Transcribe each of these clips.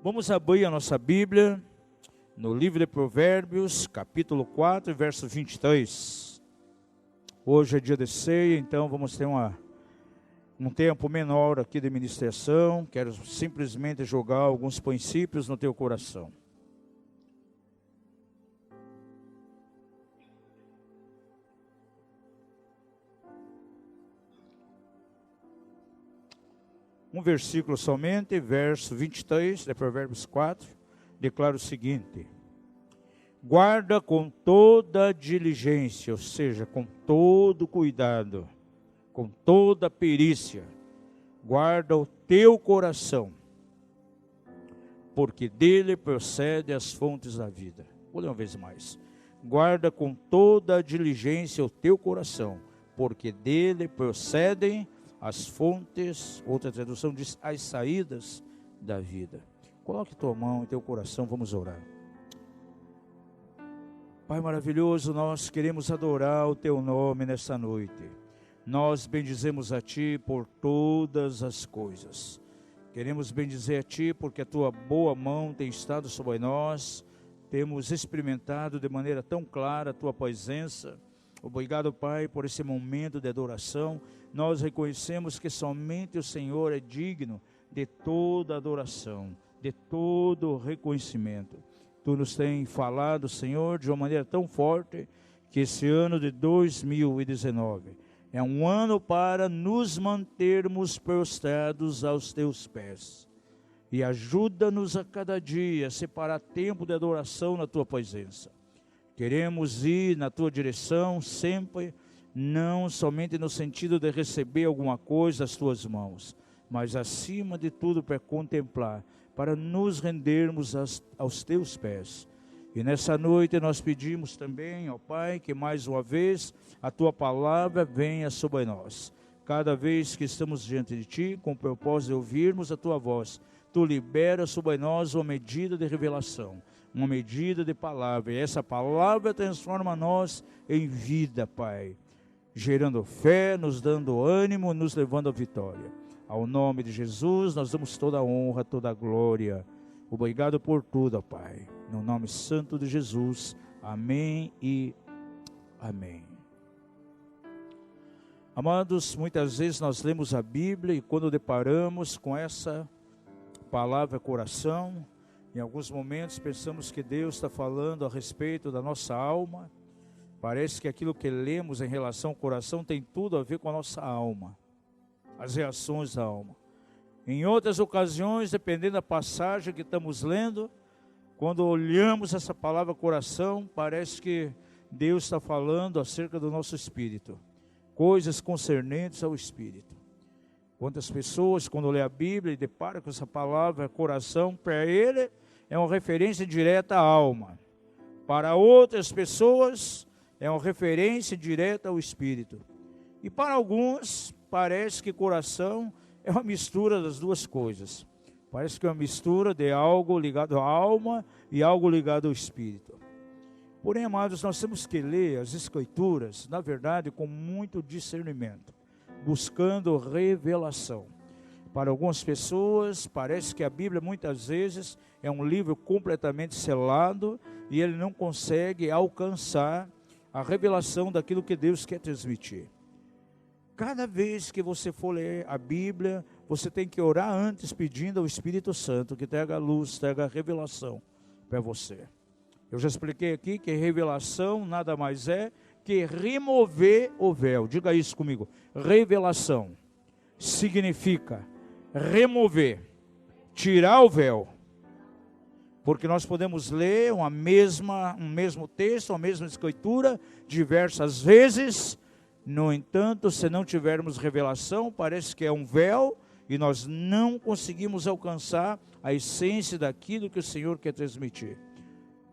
Vamos abrir a nossa Bíblia no livro de Provérbios, capítulo 4, verso 23. Hoje é dia de ceia, então vamos ter um tempo menor aqui de ministração. Quero simplesmente jogar alguns princípios no teu coração. Um versículo somente, verso 23 de Provérbios 4, declara o seguinte: guarda com toda diligência, ou seja, com todo cuidado, com toda perícia, guarda o teu coração, porque dele procedem as fontes da vida. Vou ler uma vez mais. Guarda com toda diligência o teu coração, porque dele procedem as fontes, outra tradução diz, as saídas da vida. Coloque tua mão em teu coração, vamos orar. Pai maravilhoso, nós queremos adorar o teu nome nesta noite. Nós bendizemos a ti por todas as coisas. Queremos bendizer a ti porque a tua boa mão tem estado sobre nós. Temos experimentado de maneira tão clara a tua presença. Obrigado, Pai, por esse momento de adoração. Nós reconhecemos que somente o Senhor é digno de toda adoração, de todo reconhecimento. Tu nos tens falado, Senhor, de uma maneira tão forte, que esse ano de 2019 é um ano para nos mantermos prostrados aos teus pés. E ajuda-nos a cada dia a separar tempo de adoração na tua presença. Queremos ir na tua direção sempre, não somente no sentido de receber alguma coisa das tuas mãos, mas acima de tudo para contemplar, para nos rendermos aos teus pés. E nessa noite nós pedimos também, ó Pai, que mais uma vez a tua palavra venha sobre nós. Cada vez que estamos diante de ti, com o propósito de ouvirmos a tua voz, tu libera sobre nós uma medida de revelação, uma medida de palavra, e essa palavra transforma nós em vida, Pai, gerando fé, nos dando ânimo, nos levando à vitória. Ao nome de Jesus, nós damos toda a honra, toda a glória. Obrigado por tudo, Pai. No nome santo de Jesus, amém e amém. Amados, muitas vezes nós lemos a Bíblia e quando deparamos com essa palavra coração, em alguns momentos pensamos que Deus está falando a respeito da nossa alma. Parece que aquilo que lemos em relação ao coração tem tudo a ver com a nossa alma, as reações da alma. Em outras ocasiões, dependendo da passagem que estamos lendo, quando olhamos essa palavra coração, parece que Deus está falando acerca do nosso espírito, coisas concernentes ao espírito. Quantas pessoas, quando lê a Bíblia e deparam com essa palavra coração, para ele é uma referência direta à alma. Para outras pessoas, é uma referência direta ao espírito. E para alguns, parece que coração é uma mistura das duas coisas. Parece que é uma mistura de algo ligado à alma e algo ligado ao espírito. Porém, amados, nós temos que ler as Escrituras, na verdade, com muito discernimento, buscando revelação. Para algumas pessoas, parece que a Bíblia muitas vezes é um livro completamente selado e ele não consegue alcançar a revelação daquilo que Deus quer transmitir. Cada vez que você for ler a Bíblia, você tem que orar antes pedindo ao Espírito Santo que traga luz, traga revelação para você. Eu já expliquei aqui que revelação nada mais é que remover o véu. Diga isso comigo. Revelação significa remover, tirar o véu. Porque nós podemos ler um mesmo texto, a mesma escritura, diversas vezes. No entanto, se não tivermos revelação, parece que é um véu e nós não conseguimos alcançar a essência daquilo que o Senhor quer transmitir.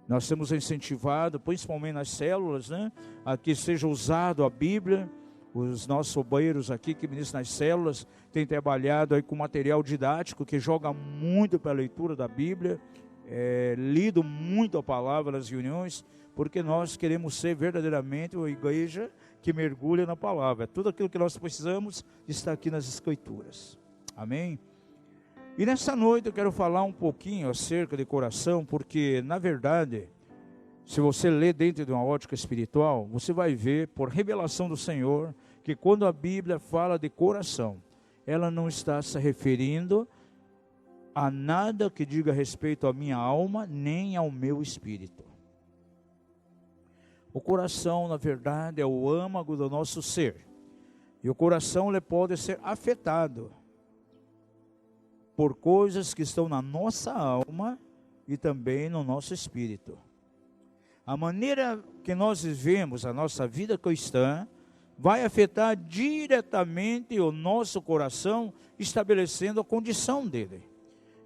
Nós temos incentivado, principalmente nas células, a que seja usado a Bíblia. Os nossos obreiros aqui que ministram nas células têm trabalhado aí com material didático que joga muito para a leitura da Bíblia, lido muito a palavra nas reuniões, porque nós queremos ser verdadeiramente uma igreja que mergulha na palavra. Tudo aquilo que nós precisamos está aqui nas Escrituras. Amém? E nessa noite eu quero falar um pouquinho acerca de coração, porque na verdade, se você ler dentro de uma ótica espiritual, você vai ver, por revelação do Senhor, que quando a Bíblia fala de coração, ela não está se referindo a nada que diga respeito à minha alma, nem ao meu espírito. O coração, na verdade, é o âmago do nosso ser. E o coração ele pode ser afetado por coisas que estão na nossa alma e também no nosso espírito. A maneira que nós vivemos a nossa vida cristã vai afetar diretamente o nosso coração, estabelecendo a condição dele.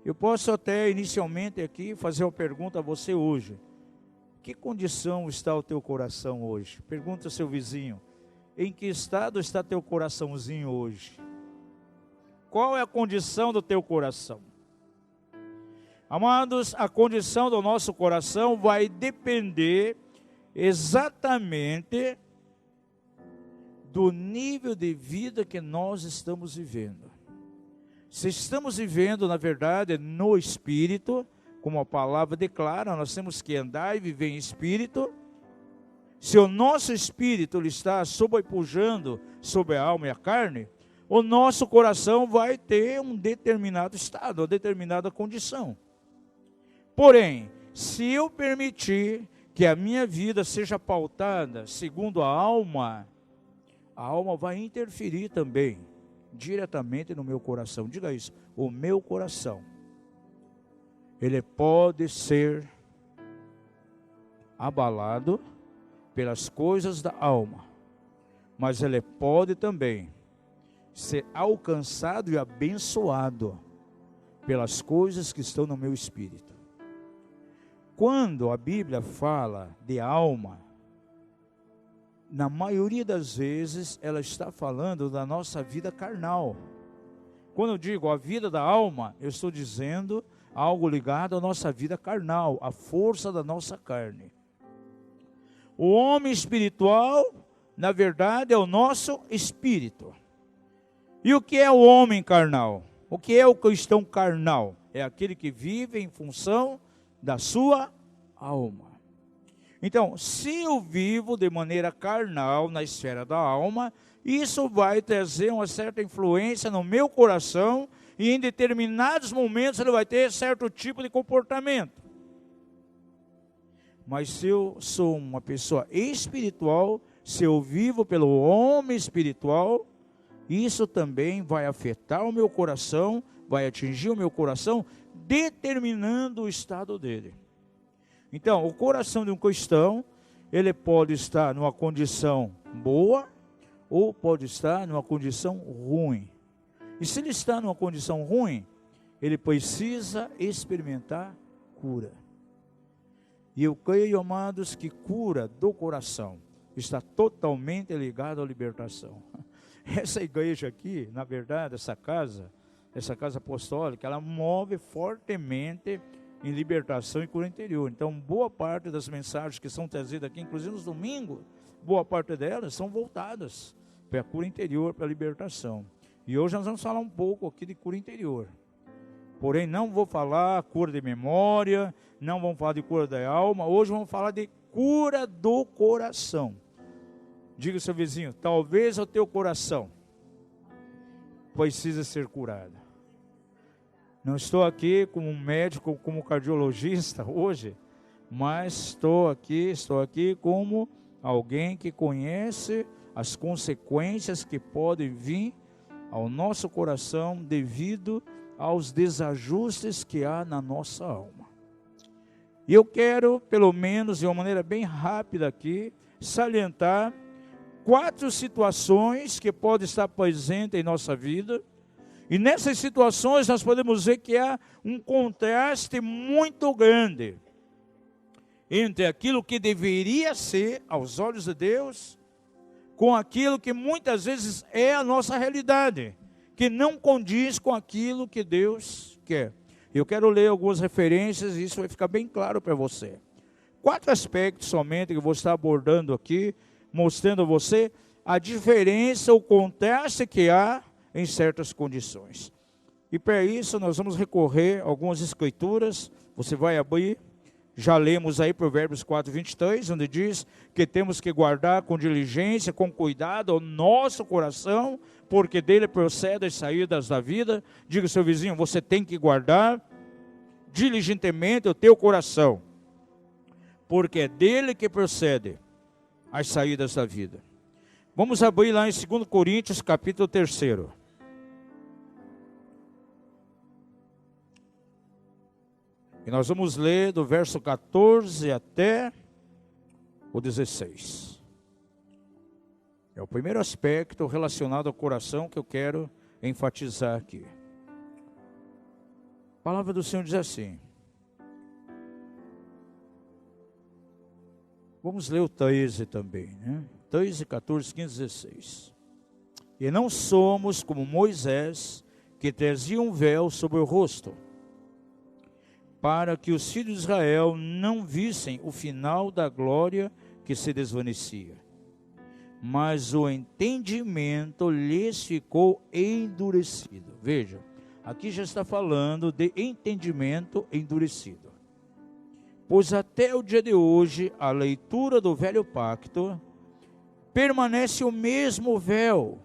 Eu posso até inicialmente aqui fazer uma pergunta a você hoje. Que condição está o teu coração hoje? Pergunta ao seu vizinho. Em que estado está teu coraçãozinho hoje? Qual é a condição do teu coração? Amados, a condição do nosso coração vai depender exatamente do nível de vida que nós estamos vivendo. Se estamos vivendo, na verdade, no Espírito, como a palavra declara, nós temos que andar e viver em Espírito. Se o nosso Espírito está sobrepujando sobre a alma e a carne, o nosso coração vai ter um determinado estado, uma determinada condição. Porém, se eu permitir que a minha vida seja pautada segundo a alma vai interferir também diretamente no meu coração. Diga isso, o meu coração, ele pode ser abalado pelas coisas da alma, mas ele pode também ser alcançado e abençoado pelas coisas que estão no meu espírito. Quando a Bíblia fala de alma, na maioria das vezes ela está falando da nossa vida carnal. Quando eu digo a vida da alma, eu estou dizendo algo ligado à nossa vida carnal, à força da nossa carne. O homem espiritual, na verdade, é o nosso espírito. E o que é o homem carnal? O que é o cristão carnal? É aquele que vive em função da sua alma. Então, se eu vivo de maneira carnal na esfera da alma, isso vai trazer uma certa influência no meu coração e em determinados momentos ele vai ter certo tipo de comportamento. Mas se eu sou uma pessoa espiritual, se eu vivo pelo homem espiritual, isso também vai afetar o meu coração, vai atingir o meu coração, determinando o estado dele. Então, o coração de um cristão, ele pode estar numa condição boa, ou pode estar numa condição ruim. E se ele está numa condição ruim, ele precisa experimentar cura. E eu creio, amados, que cura do coração está totalmente ligada à libertação. Essa igreja aqui, na verdade, essa casa apostólica, ela move fortemente em libertação e cura interior. Então, boa parte das mensagens que são trazidas aqui, inclusive nos domingos, boa parte delas são voltadas para a cura interior, para a libertação. E hoje nós vamos falar um pouco aqui de cura interior. Porém, não vou falar cura de memória, não vamos falar de cura da alma, hoje vamos falar de cura do coração. Diga ao seu vizinho, talvez o teu coração precisa ser curado. Não estou aqui como um médico, como cardiologista hoje, mas estou aqui como alguém que conhece as consequências que podem vir ao nosso coração devido aos desajustes que há na nossa alma. E eu quero, pelo menos de uma maneira bem rápida aqui, salientar 4 situações que podem estar presentes em nossa vida. E nessas situações nós podemos ver que há um contraste muito grande entre aquilo que deveria ser aos olhos de Deus com aquilo que muitas vezes é a nossa realidade, que não condiz com aquilo que Deus quer. Eu quero ler algumas referências e isso vai ficar bem claro para você. 4 aspectos somente que eu vou estar abordando aqui, mostrando a você a diferença, o contraste que há em certas condições. E para isso nós vamos recorrer a algumas escrituras. Você vai abrir, já lemos aí Provérbios 4:23, onde diz que temos que guardar com diligência, com cuidado o nosso coração, porque dele procedem as saídas da vida. Diga ao seu vizinho, você tem que guardar diligentemente o teu coração, porque é dele que procede as saídas da vida. Vamos abrir lá em 2 Coríntios, capítulo 3. E nós vamos ler do verso 14 até o 16. É o primeiro aspecto relacionado ao coração que eu quero enfatizar aqui. A palavra do Senhor diz assim. Vamos ler o 13 também, né? 13, 14, 15, 16. E não somos como Moisés, que trazia um véu sobre o rosto, para que os filhos de Israel não vissem o final da glória que se desvanecia. Mas o entendimento lhes ficou endurecido. Veja, aqui já está falando de entendimento endurecido. Pois até o dia de hoje, a leitura do velho pacto, permanece o mesmo véu,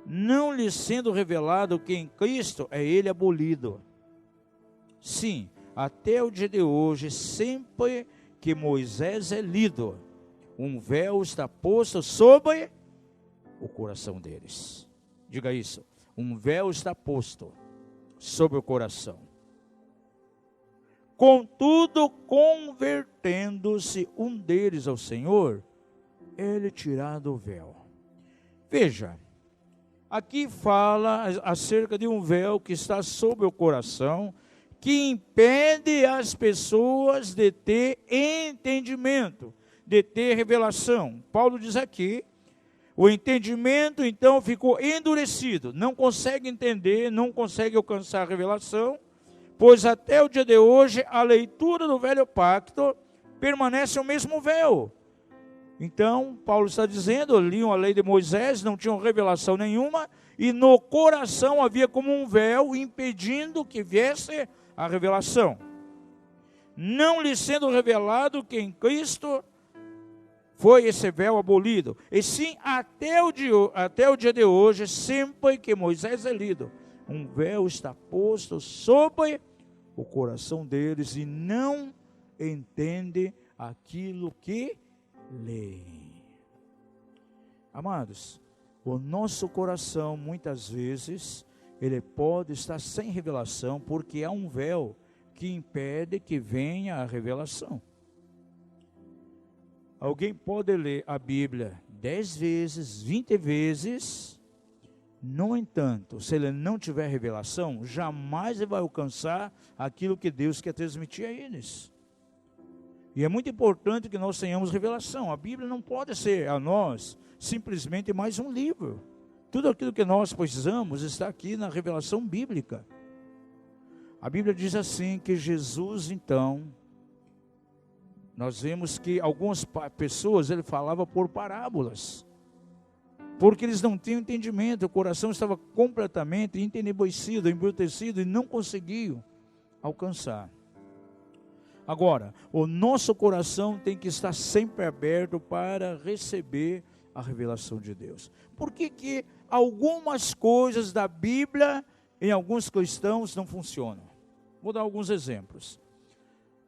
não lhe sendo revelado que em Cristo é ele abolido. Sim, até o dia de hoje, sempre que Moisés é lido, um véu está posto sobre o coração deles. Diga isso, um véu está posto sobre o coração. Contudo, convertendo-se um deles ao Senhor, ele tirado o véu. Veja, aqui fala acerca de um véu que está sobre o coração, que impede as pessoas de ter entendimento, de ter revelação. Paulo diz aqui, o entendimento então ficou endurecido, não consegue entender, não consegue alcançar a revelação, pois até o dia de hoje a leitura do velho pacto permanece o mesmo véu. Então, Paulo está dizendo, liam a lei de Moisés, não tinham revelação nenhuma, e no coração havia como um véu impedindo que viesse a revelação. Não lhe sendo revelado que em Cristo foi esse véu abolido. E sim, até o dia de hoje, sempre que Moisés é lido, um véu está posto sobre o coração deles e não entende aquilo que lê. Amados, o nosso coração muitas vezes ele pode estar sem revelação porque há um véu que impede que venha a revelação. Alguém pode ler a Bíblia 10 vezes, 20 vezes, no entanto, se ele não tiver revelação, jamais ele vai alcançar aquilo que Deus quer transmitir a eles. E é muito importante que nós tenhamos revelação. A Bíblia não pode ser a nós simplesmente mais um livro. Tudo aquilo que nós precisamos está aqui na revelação bíblica. A Bíblia diz assim que Jesus, então, nós vemos que algumas pessoas ele falava por parábolas, porque eles não tinham entendimento, o coração estava completamente entenebrecido, embrutecido e não conseguiam alcançar. Agora, o nosso coração tem que estar sempre aberto para receber a revelação de Deus. Por que algumas coisas da Bíblia em alguns cristãos não funcionam? Vou dar alguns exemplos.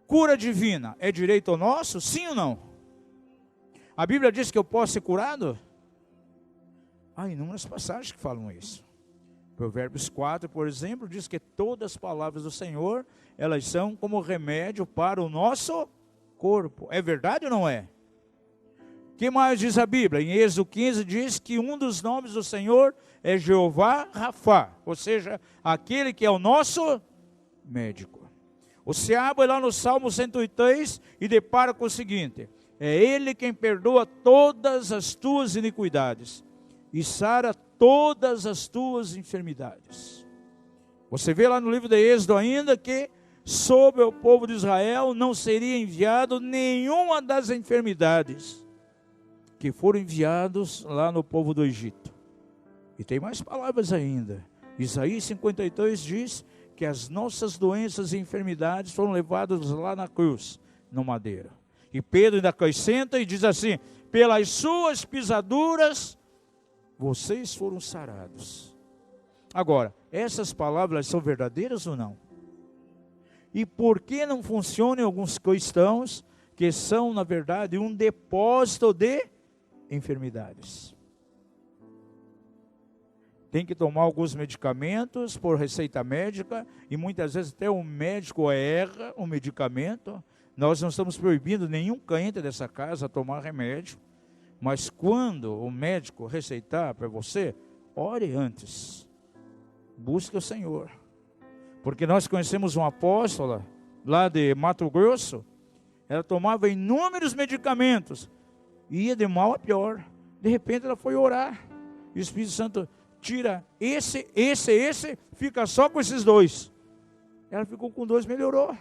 Cura divina é direito nosso? Sim ou não? A Bíblia diz que eu posso ser curado? Há inúmeras passagens que falam isso. Provérbios 4, por exemplo, diz que todas as palavras do Senhor, elas são como remédio para o nosso corpo. É verdade ou não é? O que mais diz a Bíblia? Em Êxodo 15 diz que um dos nomes do Senhor é Jeová Rafá, ou seja, aquele que é o nosso médico. Você abre lá no Salmo 103 e depara com o seguinte: é Ele quem perdoa todas as tuas iniquidades e sara todas as tuas enfermidades. Você vê lá no livro de Êxodo ainda que sobre o povo de Israel não seria enviado nenhuma das enfermidades que foram enviados lá no povo do Egito. E tem mais palavras ainda. Isaías 53 diz que as nossas doenças e enfermidades foram levadas lá na cruz, no madeiro. E Pedro ainda acrescenta e diz assim: pelas suas pisaduras, vocês foram sarados. Agora, essas palavras são verdadeiras ou não? E por que não funcionam em alguns cristãos que são, na verdade, um depósito de enfermidades? Tem que tomar alguns medicamentos por receita médica, e muitas vezes até o médico erra o medicamento. Nós não estamos proibindo nenhum cliente dessa casa a tomar remédio, mas quando o médico receitar para você, ore antes, busque o Senhor. Porque nós conhecemos uma apóstola lá de Mato Grosso, ela tomava inúmeros medicamentos, e ia de mal a pior. De repente ela foi orar, e o Espírito Santo tira esse, fica só com esses dois. Ela ficou com dois, melhorou.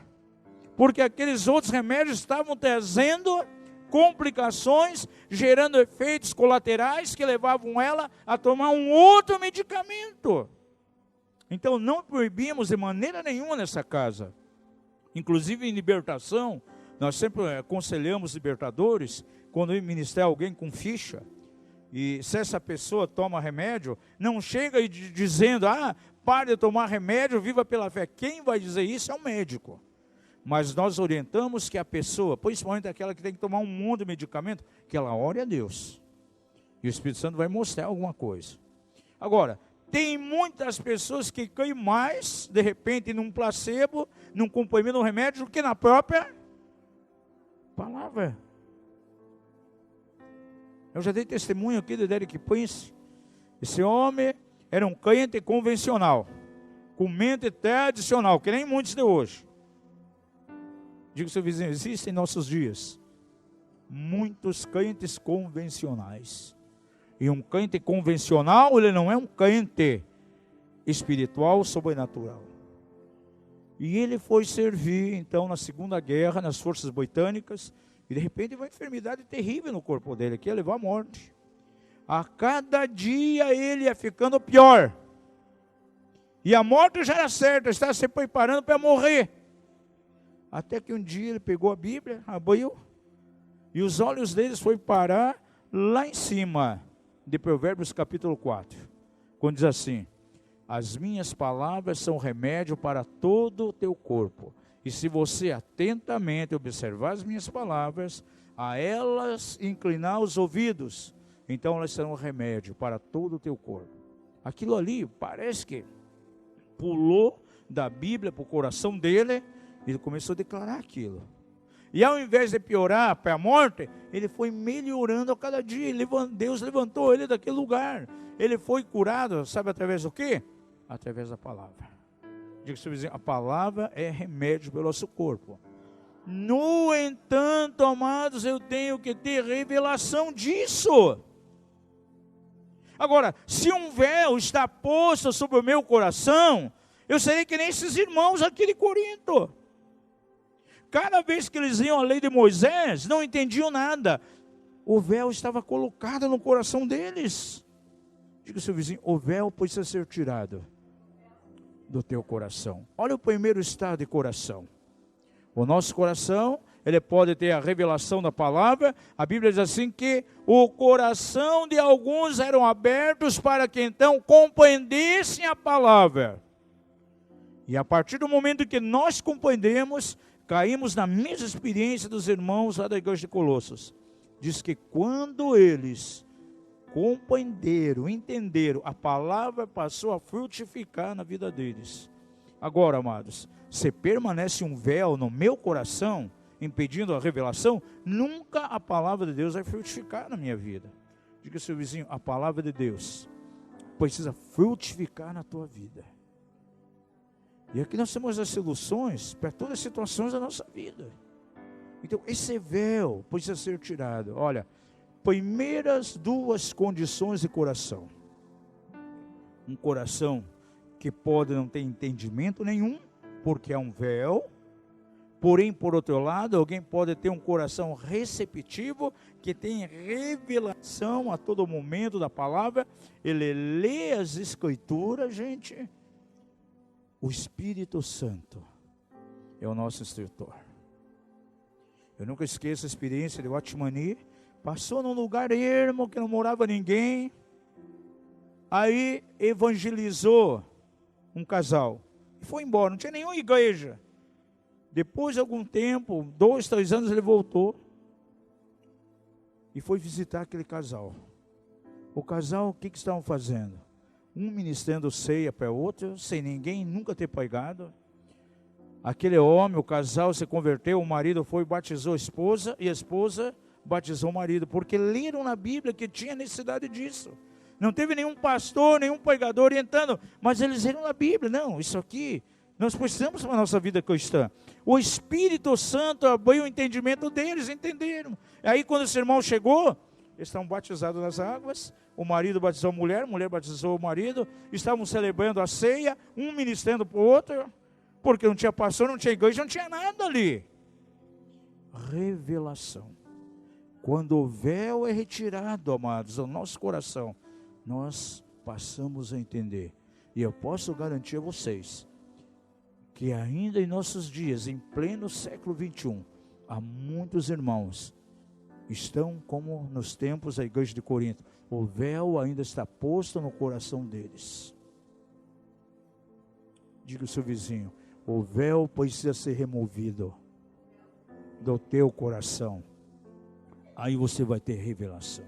Porque aqueles outros remédios estavam trazendo complicações, gerando efeitos colaterais que levavam ela a tomar um outro medicamento. Então não proibimos de maneira nenhuma nessa casa. Inclusive em libertação, nós sempre aconselhamos libertadores, quando ministrar alguém com ficha, e se essa pessoa toma remédio, não chega dizendo: pare de tomar remédio, viva pela fé. Quem vai dizer isso é o médico. Mas nós orientamos que a pessoa, principalmente aquela que tem que tomar um monte de medicamento, que ela ore a Deus. E o Espírito Santo vai mostrar alguma coisa. Agora, tem muitas pessoas que caem mais, de repente, num placebo, num comprimento, num remédio, do que na própria palavra. Eu já dei testemunho aqui de Derek Prince. Esse homem era um crente convencional, com mente tradicional, que nem muitos de hoje. Diga ao seu vizinho: existem em nossos dias muitos crentes convencionais. E um crente convencional, ele não é um crente espiritual, sobrenatural. E ele foi servir, então, na Segunda Guerra, nas forças britânicas, e de repente uma enfermidade terrível no corpo dele, que ia levar à morte. A cada dia ele ia ficando pior. E a morte já era certa, estava se preparando para morrer. Até que um dia ele pegou a Bíblia, abriu, e os olhos deles foram parar lá em cima de Provérbios capítulo 4, quando diz assim: as minhas palavras são remédio para todo o teu corpo, e se você atentamente observar as minhas palavras, a elas inclinar os ouvidos, então elas serão remédio para todo o teu corpo. Aquilo ali parece que pulou da Bíblia para o coração dele, e ele começou a declarar aquilo. E ao invés de piorar para a morte, ele foi melhorando a cada dia. Deus levantou ele daquele lugar. Ele foi curado, sabe através do quê? Através da palavra. Diga ao seu vizinho: a palavra é remédio para o nosso corpo. No entanto, amados, eu tenho que ter revelação disso. Agora, se um véu está posto sobre o meu coração, eu serei que nem esses irmãos aqui de Corinto. Cada vez que eles iam à lei de Moisés, não entendiam nada. O véu estava colocado no coração deles. Diga ao seu vizinho: o véu precisa ser tirado do teu coração. Olha o primeiro estado de coração. O nosso coração, ele pode ter a revelação da palavra. A Bíblia diz assim que o coração de alguns eram abertos para que então compreendessem a palavra. E a partir do momento que nós compreendemos, caímos na mesma experiência dos irmãos lá da igreja de Colossos. Diz que quando eles compreenderam, entenderam, a palavra passou a frutificar na vida deles. Agora, amados, se permanece um véu no meu coração, impedindo a revelação, nunca a palavra de Deus vai frutificar na minha vida. Diga ao seu vizinho: a palavra de Deus precisa frutificar na tua vida. E aqui nós temos as soluções para todas as situações da nossa vida. Então, esse véu precisa ser tirado. Olha, primeiras duas condições de coração. Um coração que pode não ter entendimento nenhum, porque é um véu. Porém, por outro lado, alguém pode ter um coração receptivo, que tem revelação a todo momento da palavra. Ele lê as Escrituras, gente. O Espírito Santo é o nosso instrutor. Eu nunca esqueço a experiência de Watmani. Passou num lugar ermo que não morava ninguém. Aí evangelizou um casal e foi embora, não tinha nenhuma igreja. Depois de algum tempo, 2, 3 anos, ele voltou e foi visitar aquele casal. O casal, o que estavam fazendo? Um ministrando ceia para o outro, sem ninguém nunca ter pregado. Aquele homem, o casal se converteu, o marido foi e batizou a esposa, e a esposa batizou o marido, porque leram na Bíblia que tinha necessidade disso. Não teve nenhum pastor, nenhum pregador orientando, mas eles leram na Bíblia. Não, isso aqui nós precisamos para a nossa vida cristã. O Espírito Santo abriu o entendimento deles, entenderam. Aí quando esse irmão chegou, eles estavam batizados nas águas, o marido batizou a mulher batizou o marido, estavam celebrando a ceia, um ministrando para o outro, porque não tinha pastor, não tinha igreja, não tinha nada ali. Revelação. Quando o véu é retirado, amados, do nosso coração, nós passamos a entender. E eu posso garantir a vocês, que ainda em nossos dias, em pleno século 21, há muitos irmãos, estão como nos tempos da igreja de Corinto, o véu ainda está posto no coração deles. Diga ao seu vizinho, o véu precisa ser removido do teu coração, aí você vai ter revelação.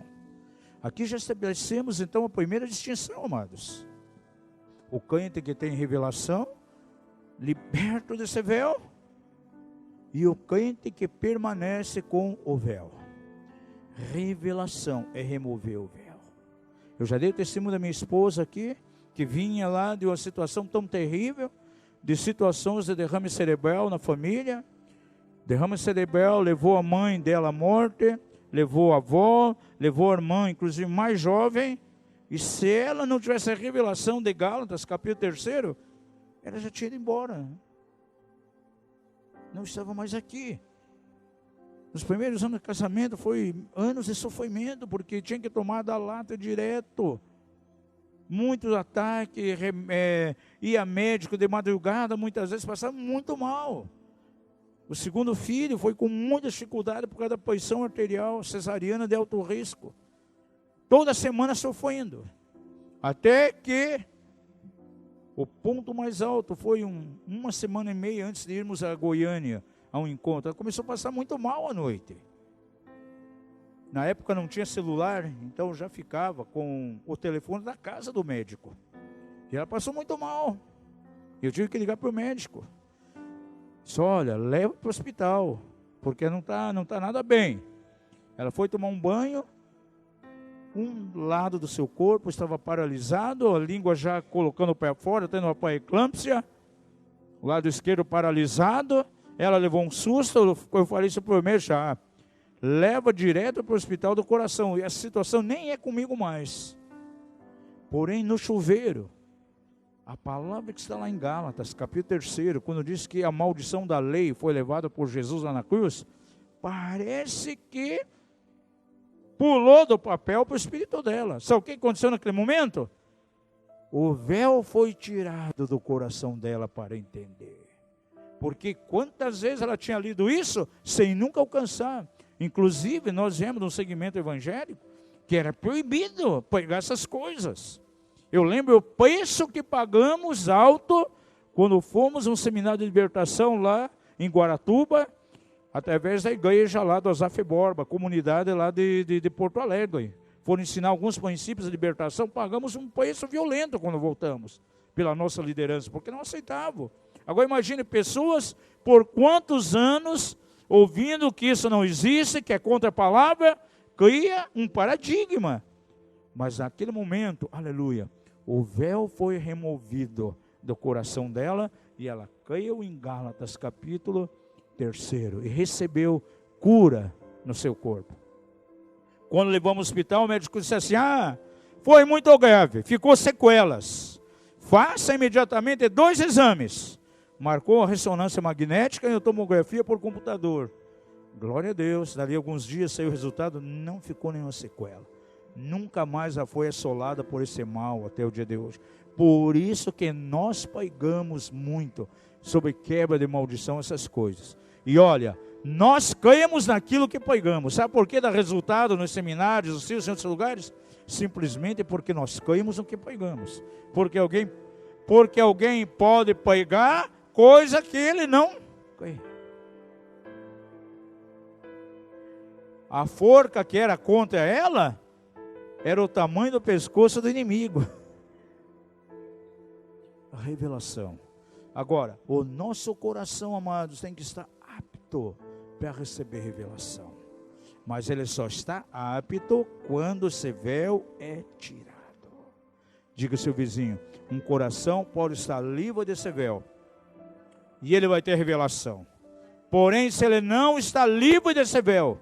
Aqui já estabelecemos então a primeira distinção, amados. O crente que tem revelação, liberto desse véu, e o crente que permanece com o véu. Revelação é remover o véu. Eu já dei o testemunho da minha esposa aqui, que vinha lá de uma situação tão terrível, de situações de derrame cerebral na família. Derrame cerebral levou a mãe dela à morte, levou a avó, levou a irmã, inclusive mais jovem, e se ela não tivesse a revelação de Gálatas, capítulo 3, ela já tinha ido embora. Não estava mais aqui. Nos primeiros anos de casamento foi anos de sofrimento, porque tinha que tomar da lata direto. Muitos ataques, ia médico de madrugada, muitas vezes passava muito mal. O segundo filho foi com muita dificuldade por causa da pressão arterial cesariana de alto risco. Toda semana sofrendo. Até que o ponto mais alto foi uma semana e meia antes de irmos a Goiânia, a um encontro. Ela começou a passar muito mal à noite. Na época não tinha celular, então já ficava com o telefone da casa do médico. E ela passou muito mal. Eu tive que ligar para o médico. Disse, olha, leva para o hospital, porque não tá nada bem. Ela foi tomar um banho, um lado do seu corpo estava paralisado, a língua já colocando o pé fora, tendo uma pré-eclâmpsia, o lado esquerdo paralisado. Ela levou um susto, eu falei isso para o médico, leva direto para o hospital do coração, e a situação nem é comigo mais. Porém, no chuveiro, a palavra que está lá em Gálatas, capítulo 3, quando diz que a maldição da lei foi levada por Jesus lá na cruz, parece que pulou do papel para o espírito dela. Sabe o que aconteceu naquele momento? O véu foi tirado do coração dela para entender. Porque quantas vezes ela tinha lido isso sem nunca alcançar. Inclusive, nós viemos de um segmento evangélico que era proibido pegar essas coisas. Eu lembro o preço que pagamos alto quando fomos a um seminário de libertação lá em Guaratuba, através da igreja lá do Azaf Borba, comunidade lá de Porto Alegre. Foram ensinar alguns princípios de libertação, pagamos um preço violento quando voltamos, pela nossa liderança, porque não aceitavam. Agora imagine pessoas por quantos anos ouvindo que isso não existe, que é contra a palavra, cria um paradigma. Mas naquele momento, aleluia, o véu foi removido do coração dela e ela caiu em Gálatas capítulo 3 e recebeu cura no seu corpo. Quando levamos ao hospital, o médico disse assim, foi muito grave, ficou sequelas. Faça imediatamente 2 exames. Marcou a ressonância magnética e a tomografia por computador. Glória a Deus, dali alguns dias saiu o resultado, não ficou nenhuma sequela. Nunca mais já foi assolada por esse mal até o dia de hoje. Por isso que nós pregamos muito sobre quebra de maldição, essas coisas. E olha, nós cremos naquilo que pregamos. Sabe por que dá resultado nos seminários, nos seus outros lugares? Simplesmente porque nós cremos no que pregamos. Porque alguém pode pregar coisa que ele não crê. A forca que era contra ela era o tamanho do pescoço do inimigo. A revelação. Agora, o nosso coração, amados, tem que estar apto para receber revelação. Mas ele só está apto quando esse véu é tirado. Diga ao seu vizinho, um coração pode estar livre desse véu e ele vai ter revelação. Porém, se ele não está livre desse véu,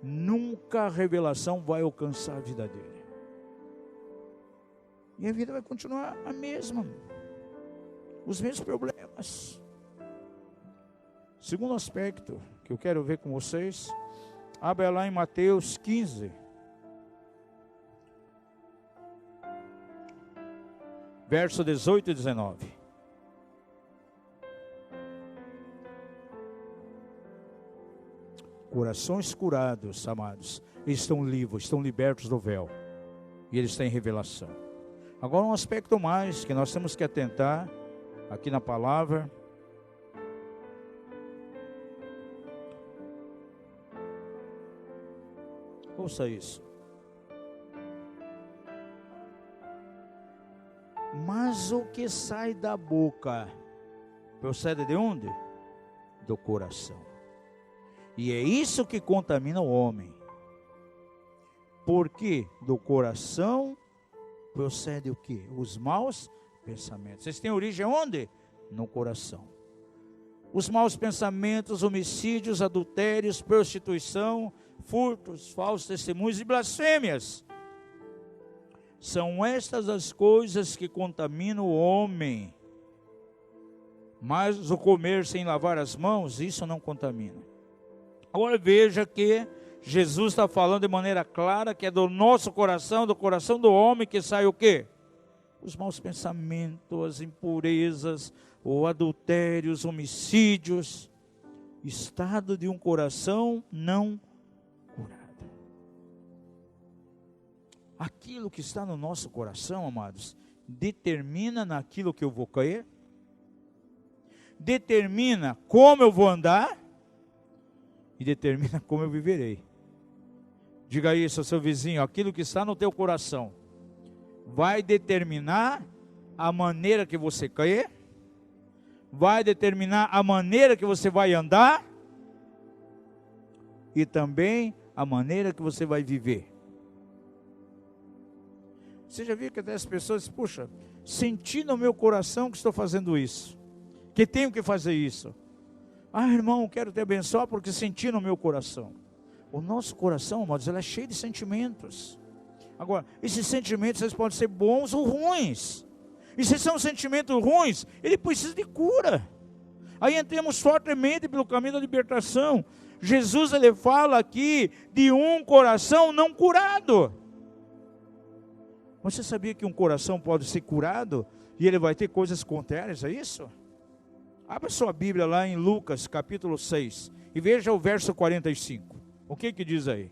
nunca a revelação vai alcançar a vida dele. E a vida vai continuar a mesma. Os mesmos problemas. Segundo aspecto que eu quero ver com vocês, abra lá em Mateus 15. Verso 18 e 19. Corações curados, amados, estão livres, estão libertos do véu. E eles têm revelação. Agora um aspecto mais que nós temos que atentar aqui na palavra. Ouça isso. Mas o que sai da boca procede de onde? Do coração. E é isso que contamina o homem. Porque do coração procede o quê? Os maus pensamentos. Eles têm origem onde? No coração. Os maus pensamentos, homicídios, adultérios, prostituição, furtos, falsos testemunhos e blasfêmias. São estas as coisas que contaminam o homem. Mas o comer sem lavar as mãos, isso não contamina. Agora veja que Jesus está falando de maneira clara que é do nosso coração, do coração do homem que sai o quê? Os maus pensamentos, as impurezas, o adultério, os homicídios. Estado de um coração não curado. Aquilo que está no nosso coração, amados, determina naquilo que eu vou cair, determina como eu vou andar e determina como eu viverei. Diga isso ao seu vizinho, aquilo que está no teu coração vai determinar a maneira que você cair, vai determinar a maneira que você vai andar e também a maneira que você vai viver. Você já viu que até as pessoas dizem, puxa, senti no meu coração que estou fazendo isso, que tenho que fazer isso. Ah, irmão, quero te abençoar porque senti no meu coração. O nosso coração, amados, ele é cheio de sentimentos. Agora, esses sentimentos eles podem ser bons ou ruins. E se são sentimentos ruins, ele precisa de cura. Aí entramos fortemente pelo caminho da libertação. Jesus ele fala aqui de um coração não curado. Você sabia que um coração pode ser curado e ele vai ter coisas contrárias a isso? Abra sua Bíblia lá em Lucas capítulo 6 e veja o verso 45. O que diz aí?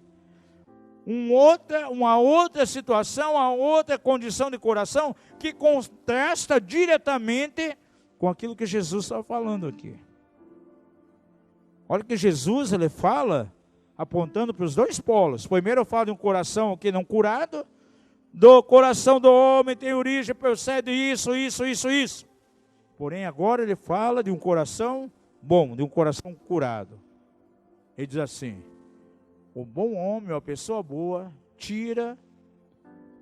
Uma outra situação, uma outra condição de coração que contrasta diretamente com aquilo que Jesus está falando aqui. Olha que Jesus ele fala apontando para os dois polos. Primeiro fala de um coração que não curado, do coração do homem tem origem, procede isso. Porém agora ele fala de um coração bom, de um coração curado. Ele diz assim: o bom homem, a pessoa boa, tira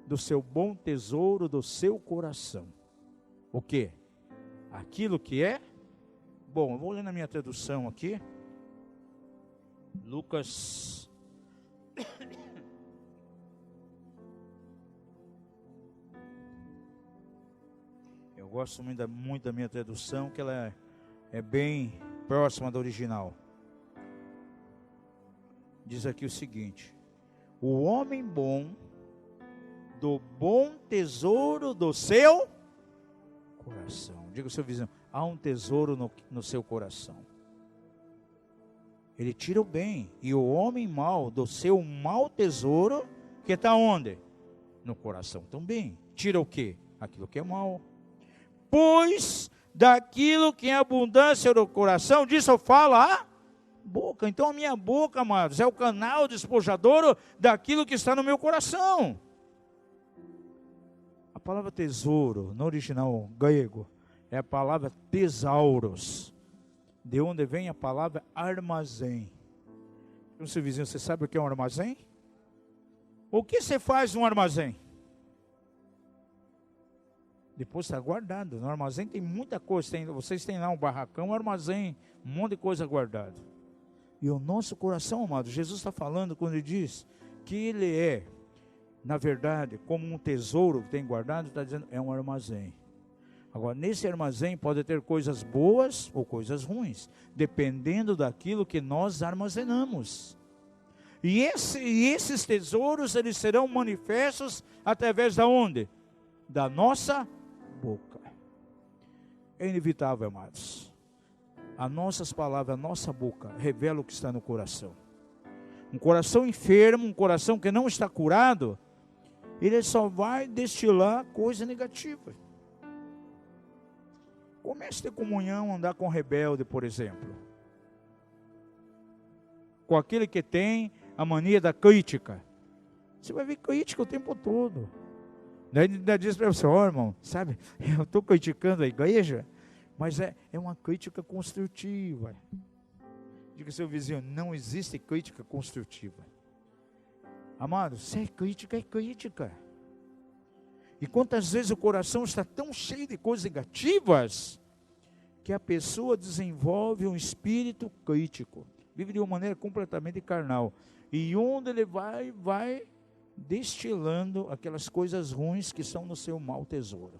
do seu bom tesouro do seu coração. O quê? Aquilo que é bom. Eu vou ler na minha tradução aqui. Lucas. Eu gosto muito da minha tradução, que ela é bem próxima da original. Diz aqui o seguinte: o homem bom, do bom tesouro do seu coração. Diga ao seu vizinho: há um tesouro no seu coração. Ele tira o bem. E o homem mau, do seu mau tesouro, que está onde? No coração também. Tira o quê? Aquilo que é mau. Pois daquilo que é abundância do coração, disso fala a boca. Então a minha boca, amados, é o canal despojador daquilo que está no meu coração. A palavra tesouro, no original grego, é a palavra tesauros, de onde vem a palavra armazém. Então, seu vizinho, você sabe o que é um armazém? O que você faz num armazém? Depois está guardado. No armazém tem muita coisa. Vocês têm lá um barracão, um armazém, um monte de coisa guardada. E o nosso coração, amado, Jesus está falando quando ele diz que ele é, na verdade, como um tesouro que tem guardado, está dizendo, é um armazém. Agora, nesse armazém pode ter coisas boas ou coisas ruins, dependendo daquilo que nós armazenamos. E esses tesouros, eles serão manifestos através da onde? Da nossa boca. É inevitável, amados. As nossas palavras, a nossa boca, revela o que está no coração. Um coração enfermo, um coração que não está curado, ele só vai destilar coisa negativa. Comece a ter comunhão, andar com rebelde, por exemplo. Com aquele que tem a mania da crítica. Você vai ver crítica o tempo todo. Daí diz para você, irmão, sabe, eu estou criticando a igreja, mas é uma crítica construtiva. Diga ao seu vizinho, não existe crítica construtiva. Amado, se é crítica, é crítica. E quantas vezes o coração está tão cheio de coisas negativas, que a pessoa desenvolve um espírito crítico, vive de uma maneira completamente carnal, e onde ele vai destilando aquelas coisas ruins que são no seu mau tesouro.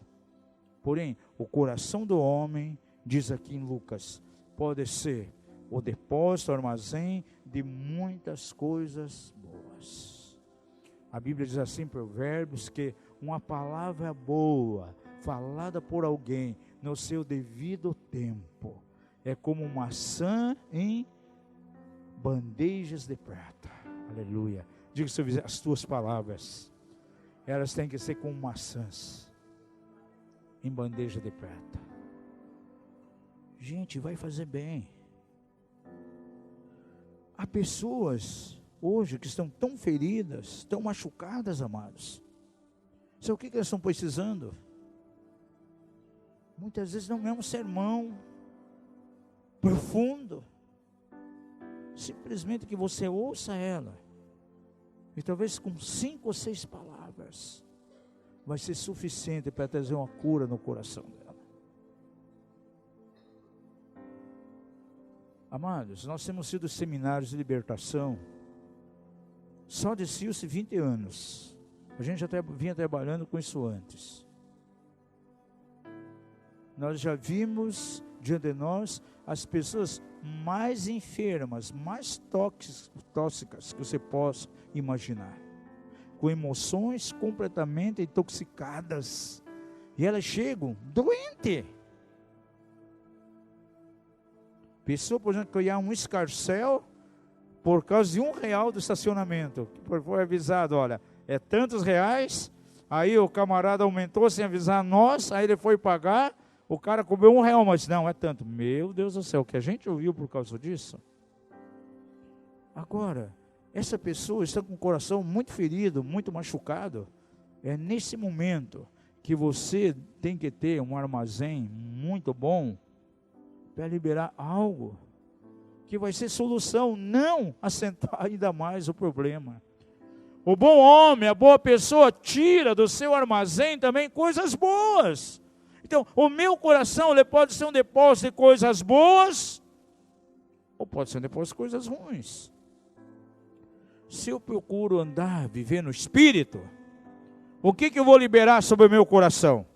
Porém, o coração do homem, diz aqui em Lucas, pode ser o depósito, o armazém de muitas coisas boas. A Bíblia diz assim em Provérbios que uma palavra boa, falada por alguém no seu devido tempo, é como maçã em bandejas de prata. Aleluia. Diga ao seu vizinho, as tuas palavras, elas têm que ser como maçãs em bandeja de prata. Gente, vai fazer bem. Há pessoas hoje que estão tão feridas, tão machucadas, amados. Sabe o que elas estão precisando? Muitas vezes não é um sermão profundo, simplesmente que você ouça ela, e talvez com 5 ou 6 palavras, vai ser suficiente para trazer uma cura no coração dela. Amados, nós temos sido seminários de libertação, só de Silce 20 anos, a gente já vinha trabalhando com isso antes. Nós já vimos diante de nós as pessoas mais enfermas, mais tóxicas que você possa imaginar, com emoções completamente intoxicadas, e elas chegam doentes. Pessoa, por exemplo, criar um escarcéu por causa de R$1 do estacionamento, foi avisado, olha, é tantos reais, aí o camarada aumentou sem avisar nós, aí ele foi pagar, o cara cobrou R$1, mas não, é tanto. Meu Deus do céu, o que a gente ouviu por causa disso? Agora, essa pessoa está com o coração muito ferido, muito machucado. É nesse momento que você tem que ter um armazém muito bom para liberar algo que vai ser solução, não acentuar ainda mais o problema. O bom homem, a boa pessoa, tira do seu armazém também coisas boas. Então, o meu coração, ele pode ser um depósito de coisas boas, ou pode ser um depósito de coisas ruins. Se eu procuro andar, viver no Espírito, o que eu vou liberar sobre o meu coração?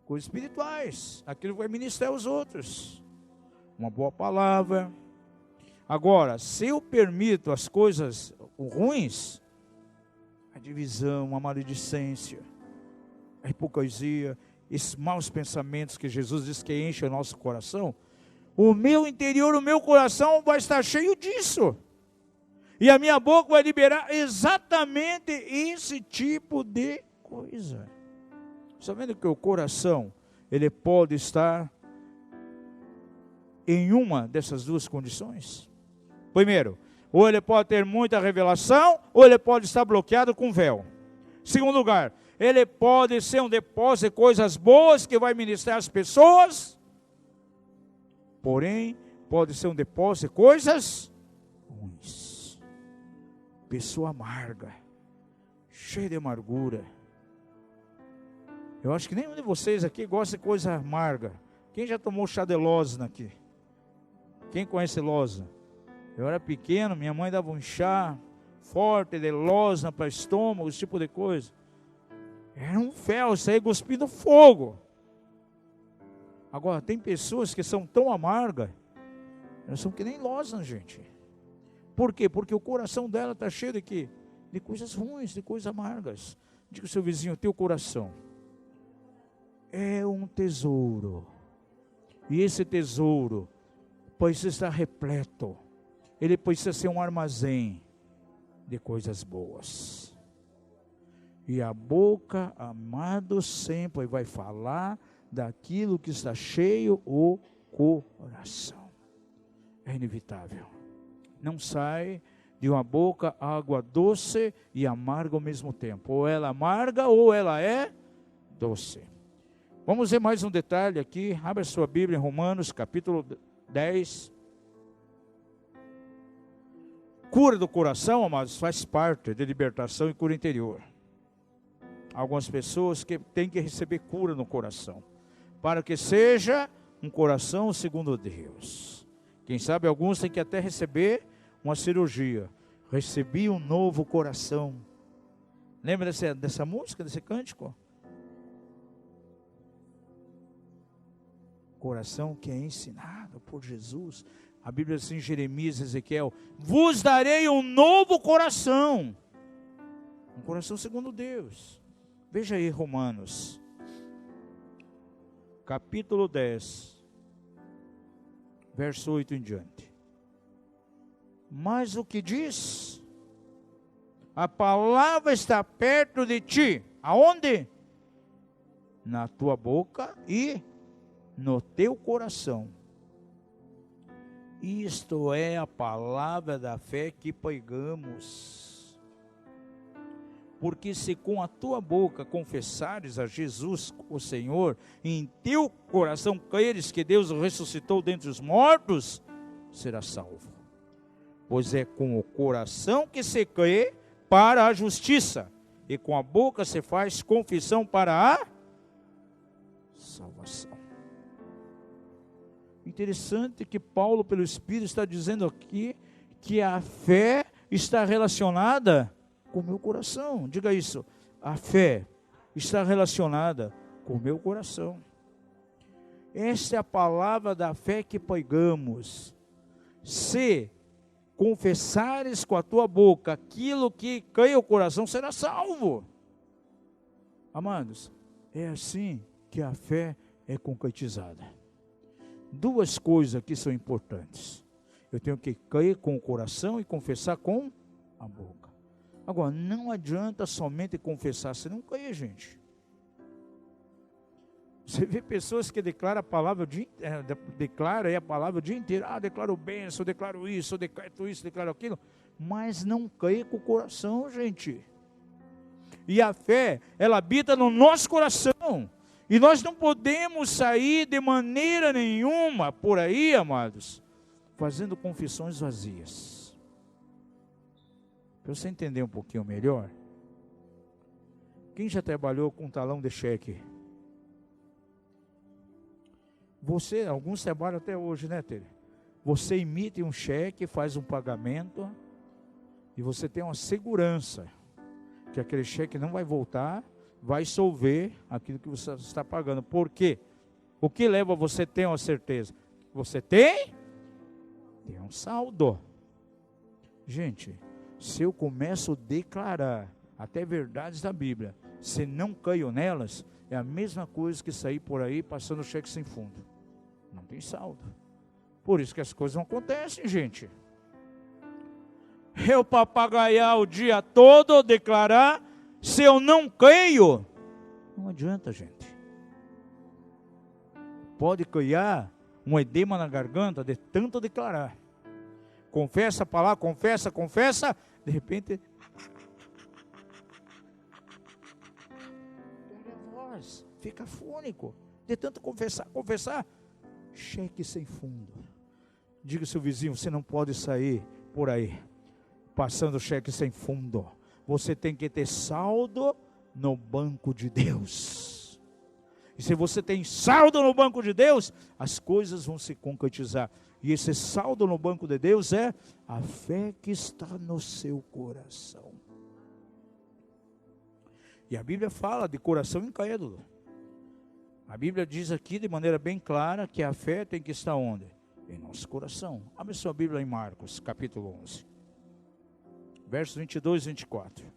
Coisas espirituais, aquilo que vai ministrar aos outros. uma boa palavra. Agora, se eu permito as coisas ruins, a divisão, a maledicência, a hipocrisia, esses maus pensamentos que Jesus diz que enchem o nosso coração, o meu interior, o meu coração vai estar cheio disso. E a minha boca vai liberar exatamente esse tipo de coisa. Está vendo que o coração, ele pode estar em uma dessas duas condições? Primeiro, ou ele pode ter muita revelação, ou ele pode estar bloqueado com véu. Segundo lugar, ele pode ser um depósito de coisas boas que vai ministrar as pessoas, porém, pode ser um depósito de coisas ruins. Pessoa amarga, cheia de amargura. Eu acho que nenhum de vocês aqui gosta de coisa amarga. Quem já tomou chá de losna aqui? Quem conhece losna? Eu era pequeno, minha mãe dava um chá forte de losna para estômago, esse tipo de coisa. Era um fel, saía cuspindo fogo. Agora, tem pessoas que são tão amargas, elas são que nem losna, gente. Por quê? Porque o coração dela está cheio de quê? De coisas ruins, de coisas amargas. Diga ao seu vizinho, teu coração é um tesouro. E esse tesouro precisa estar repleto. Ele precisa ser um armazém de coisas boas. E a boca, amado, sempre vai falar daquilo que está cheio o coração. É inevitável. Não sai de uma boca água doce e amarga ao mesmo tempo. Ou ela é amarga ou ela é doce. Vamos ver mais um detalhe aqui. Abra sua Bíblia em Romanos, capítulo 10. Cura do coração, amados, faz parte de libertação e cura interior. Algumas pessoas que têm que receber cura no coração, para que seja um coração segundo Deus. Quem sabe alguns têm que até receber uma cirurgia. Recebi um novo coração. Lembra dessa música, desse cântico? Coração que é ensinado por Jesus. A Bíblia diz em Jeremias, Ezequiel: vos darei um novo coração. Um coração segundo Deus. Veja aí Romanos, capítulo 10, verso 8 em diante. Mas o que diz? A palavra está perto de ti. Aonde? Na tua boca e no teu coração. Isto é a palavra da fé que pregamos. Porque se com a tua boca confessares a Jesus, o Senhor, e em teu coração creres que Deus o ressuscitou dentre os mortos, serás salvo. Pois é com o coração que se crê para a justiça, e com a boca se faz confissão para a salvação. Interessante que Paulo, pelo Espírito, está dizendo aqui que a fé está relacionada com o meu coração. Diga isso. A fé está relacionada com o meu coração. Esta é a palavra da fé que pregamos. Se confessares com a tua boca aquilo que crê o coração, será salvo. Amados, é assim que a fé é concretizada. Duas coisas aqui são importantes. Eu tenho que crer com o coração e confessar com a boca. Agora, não adianta somente confessar, se não crê, gente. Você vê pessoas que declaram a palavra, declara a palavra o dia inteiro. Declaro bênção, declaro isso, declaro aquilo. Mas não crê com o coração, gente. E a fé, ela habita no nosso coração. E nós não podemos sair de maneira nenhuma por aí, amados, fazendo confissões vazias. Para você entender um pouquinho melhor, quem já trabalhou com talão de cheque? Alguns trabalham até hoje, né, Tere? Você emite um cheque, faz um pagamento, e você tem uma segurança que aquele cheque não vai voltar, vai solver aquilo que você está pagando. Por quê? O que leva você a ter uma certeza? Você tem? Tem um saldo. Gente, se eu começo a declarar até verdades da Bíblia, se não caio nelas, é a mesma coisa que sair por aí passando cheque sem fundo. Não tem saldo. Por isso que as coisas não acontecem, gente. Eu papagaiar o dia todo, declarar, se eu não creio, não adianta, gente. Pode criar um edema na garganta de tanto declarar. Confessa a palavra, confessa, de repente, perde a voz, fica fônico, de tanto confessar, cheque sem fundo. Diga ao seu vizinho, você não pode sair por aí, passando cheque sem fundo. Você tem que ter saldo no banco de Deus. E se você tem saldo no banco de Deus, as coisas vão se concretizar. E esse saldo no banco de Deus é a fé que está no seu coração. E a Bíblia fala de coração incrédulo. A Bíblia diz aqui de maneira bem clara que a fé tem que estar onde? Em nosso coração. Abre sua Bíblia em Marcos, capítulo 11. Versos 22 e 24.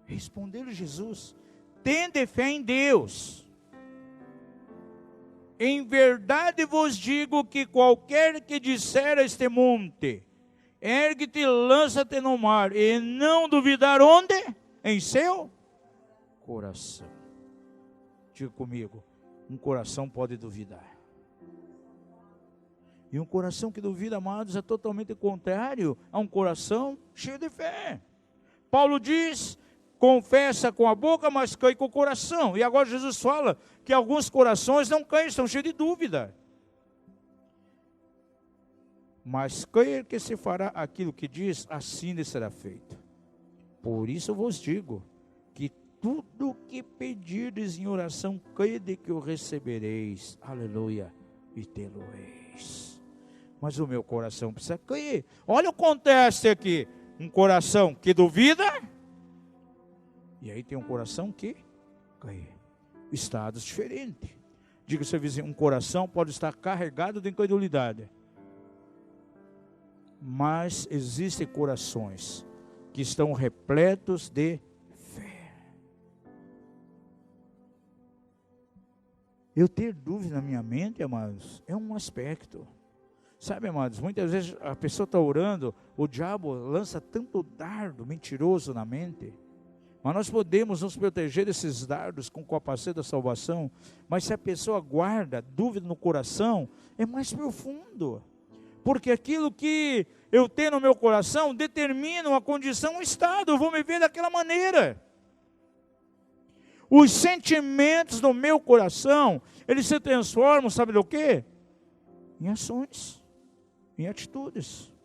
Respondeu Jesus: tende fé em Deus. Em verdade vos digo que qualquer que disser a este monte, ergue-te e lança-te no mar, e não duvidar onde? Em seu coração. Diga comigo, um coração pode duvidar. E um coração que duvida, amados, é totalmente contrário a um coração cheio de fé. Paulo diz: confessa com a boca, mas cai com o coração. E agora Jesus fala que alguns corações não caem, estão cheios de dúvida. Mas crer que se fará aquilo que diz, assim lhe será feito. Por isso vos digo, que tudo que pedirdes em oração, crede que o recebereis. Aleluia, e tê-lo-eis. Mas o meu coração precisa crer. Olha o contraste aqui. Um coração que duvida, e aí tem um coração que crê. Estados diferentes. Diga ao seu vizinho, um coração pode estar carregado de incredulidade. Mas existem corações que estão repletos de fé. Eu ter dúvida na minha mente, amados, é um aspecto. Sabe, amados, muitas vezes a pessoa está orando, o diabo lança tanto dardo mentiroso na mente. Mas nós podemos nos proteger desses dardos com o capacete da salvação. Mas se a pessoa guarda dúvida no coração, é mais profundo. Porque aquilo que eu tenho no meu coração determina uma condição, um estado. Eu vou me ver daquela maneira. Os sentimentos do meu coração, eles se transformam, sabe do quê? Em ações, em atitudes.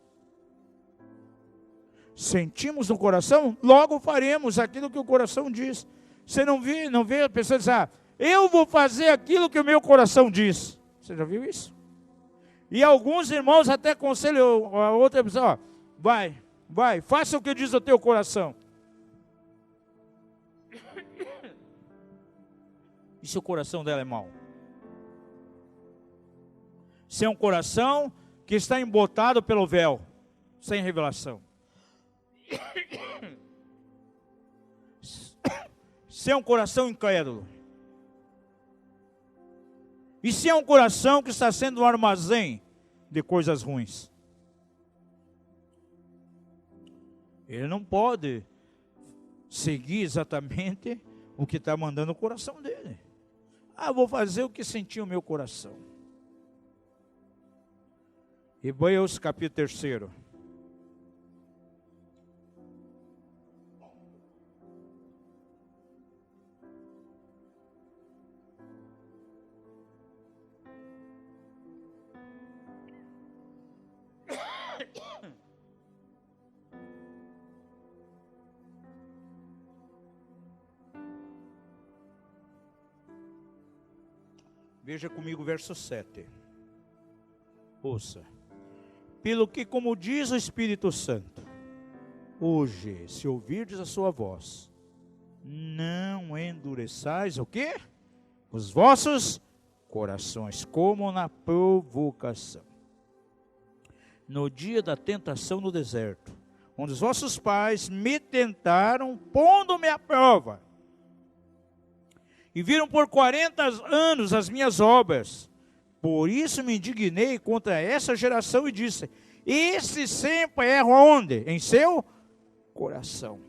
Sentimos no coração, logo faremos aquilo que o coração diz. Você não vê a pessoa dizer, eu vou fazer aquilo que o meu coração diz. Você já viu isso? E alguns irmãos até aconselham a outra pessoa, vai, faça o que diz o teu coração. E se o coração dela é mau? Se é um coração que está embotado pelo véu, sem revelação. Se é um coração incrédulo. E se é um coração que está sendo um armazém de coisas ruins. Ele não pode seguir exatamente o que está mandando o coração dele. Vou fazer o que sentiu o meu coração. Hebreus capítulo 3. Veja comigo o verso 7. Ouça. Pelo que, como diz o Espírito Santo, hoje, se ouvirdes a sua voz, não endureçais o quê? Os vossos corações, como na provocação. No dia da tentação no deserto, onde os vossos pais me tentaram, pondo-me à prova, e viram por 40 anos as minhas obras. Por isso me indignei contra essa geração e disse: esse sempre erra onde? Em seu coração.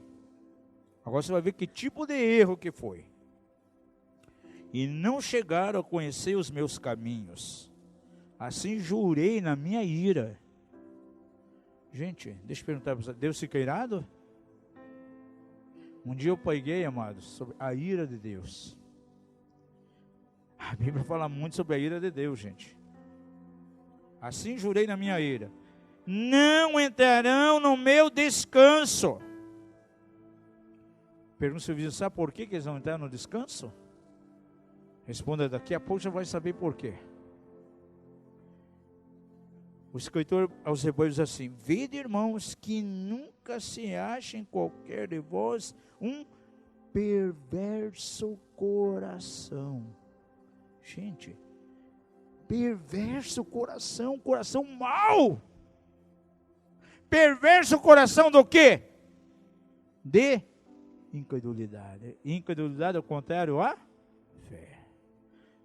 Agora você vai ver que tipo de erro que foi. E não chegaram a conhecer os meus caminhos. Assim jurei na minha ira. Gente, deixa eu perguntar para você, Deus fica irado? Um dia eu preguei, amados, sobre a ira de Deus. A Bíblia fala muito sobre a ira de Deus, gente. Assim jurei na minha ira: não entrarão no meu descanso. Pergunta se o vizinho: sabe por que eles não entraram no descanso? Responda: daqui a pouco já vai saber por quê. O escritor aos Hebreus diz assim: vede, irmãos, que nunca se ache em qualquer de vós um perverso coração. Gente, perverso coração, coração mau. Perverso coração do quê? De incredulidade. Incredulidade é o contrário a fé.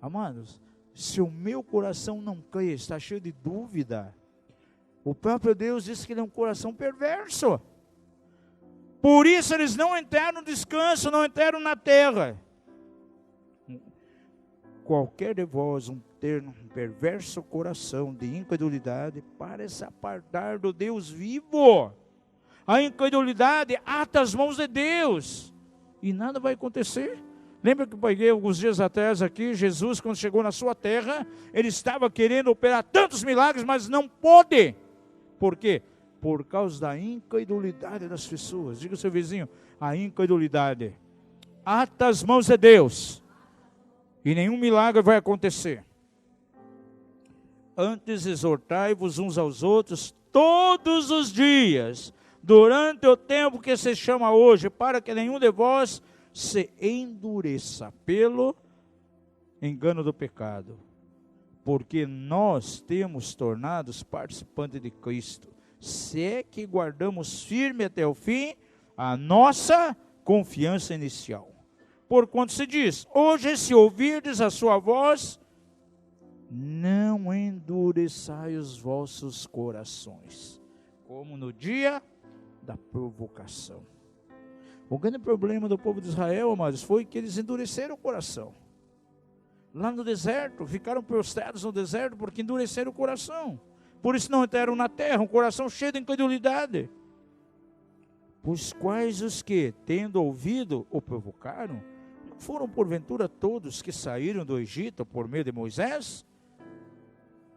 Amados, se o meu coração não crê, está cheio de dúvida, o próprio Deus diz que ele é um coração perverso. Por isso eles não entraram no descanso, não entraram na terra. Qualquer de vós ter um perverso coração de incredulidade para se apartar do Deus vivo. A incredulidade ata as mãos de Deus e nada vai acontecer. Lembra que eu peguei alguns dias atrás aqui, Jesus, quando chegou na sua terra, ele estava querendo operar tantos milagres, mas não pôde. Por quê? Por causa da incredulidade das pessoas. Diga ao seu vizinho: a incredulidade ata as mãos de Deus e nenhum milagre vai acontecer. Antes exortai-vos uns aos outros todos os dias, durante o tempo que se chama hoje, para que nenhum de vós se endureça pelo engano do pecado. Porque nós temos tornados participantes de Cristo, se é que guardamos firme até o fim a nossa confiança inicial. Porquanto se diz: hoje, se ouvirdes a sua voz, não endureçai os vossos corações, como no dia da provocação. O grande problema do povo de Israel, amados, foi que eles endureceram o coração. Lá no deserto, ficaram prostrados no deserto porque endureceram o coração. Por isso não entraram na terra, um coração cheio de incredulidade. Pois quais os que, tendo ouvido, o provocaram? Não foram porventura todos que saíram do Egito por meio de Moisés?